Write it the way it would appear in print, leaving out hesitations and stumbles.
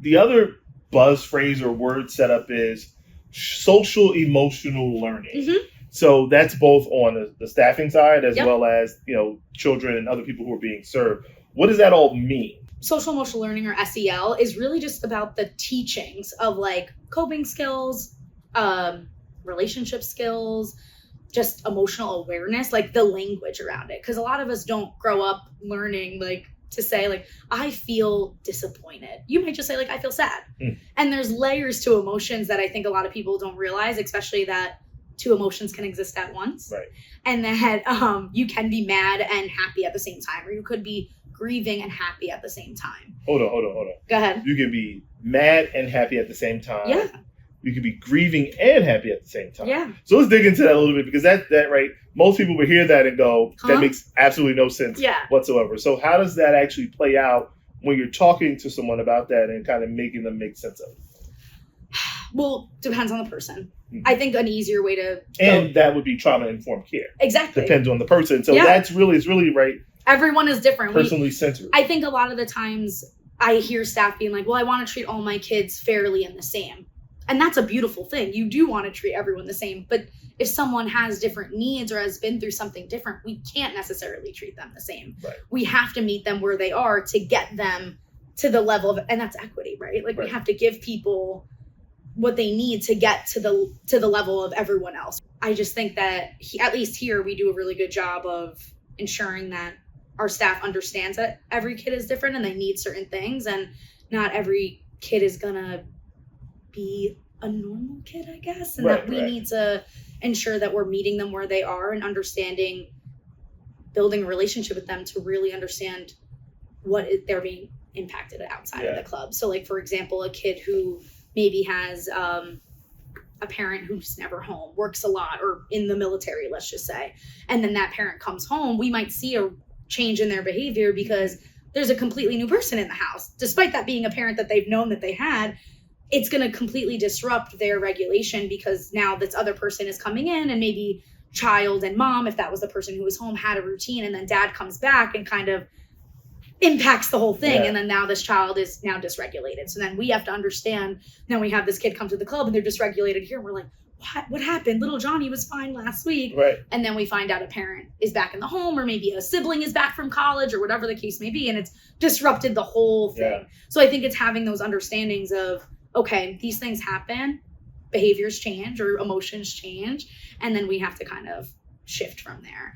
the other buzz phrase or word setup is social emotional learning. Mm-hmm. So that's both on the staffing side as Yep. well as, children and other people who are being served. What does that all mean? Social emotional learning, or SEL, is really just about the teachings of like coping skills, relationship skills, just emotional awareness, like the language around it. Because a lot of us don't grow up learning like to say like, I feel disappointed. You might just say like, I feel sad. And there's layers to emotions that I think a lot of people don't realize, especially that two emotions can exist at once. Right. And that you can be mad and happy at the same time, or you could be grieving and happy at the same time. Hold on. Go ahead. You can be mad and happy at the same time. Yeah. You can be grieving and happy at the same time. Yeah. So let's dig into that a little bit, because that right, most people would hear that and go, that makes absolutely no sense whatsoever. So how does that actually play out when you're talking to someone about that and kind of making them make sense of it? Well, depends on the person. I think an easier way to And that would be trauma-informed care. Exactly. Depends on the person. So it's really right. Everyone is different. Personally centered. I think a lot of the times I hear staff being like, well, I want to treat all my kids fairly and the same. And that's a beautiful thing. You do want to treat everyone the same. But if someone has different needs or has been through something different, we can't necessarily treat them the same. Right. We have to meet them where they are to get them to the level of, and that's equity, right? Like we have to give people what they need to get to the level of everyone else. I just think that at least here we do a really good job of ensuring that our staff understands that every kid is different and they need certain things, and not every kid is gonna be a normal kid, I guess. And that we need to ensure that we're meeting them where they are and understanding, building a relationship with them to really understand what they're being impacted outside of the club. So like, for example, a kid who maybe has a parent who's never home, works a lot, or in the military, let's just say, and then that parent comes home, we might see a change in their behavior because there's a completely new person in the house. Despite that being a parent that they've known that they had, it's going to completely disrupt their regulation because now this other person is coming in, and maybe child and mom, if that was the person who was home, had a routine, and then dad comes back and kind of impacts the whole thing. And then now this child is now dysregulated. So then we have to understand, then we have this kid come to the club and they're dysregulated here. And we're like, what happened? Little Johnny was fine last week. Right. And then we find out a parent is back in the home, or maybe a sibling is back from college, or whatever the case may be. And it's disrupted the whole thing. Yeah. So I think it's having those understandings of, okay, these things happen, behaviors change or emotions change. And then we have to kind of shift from there.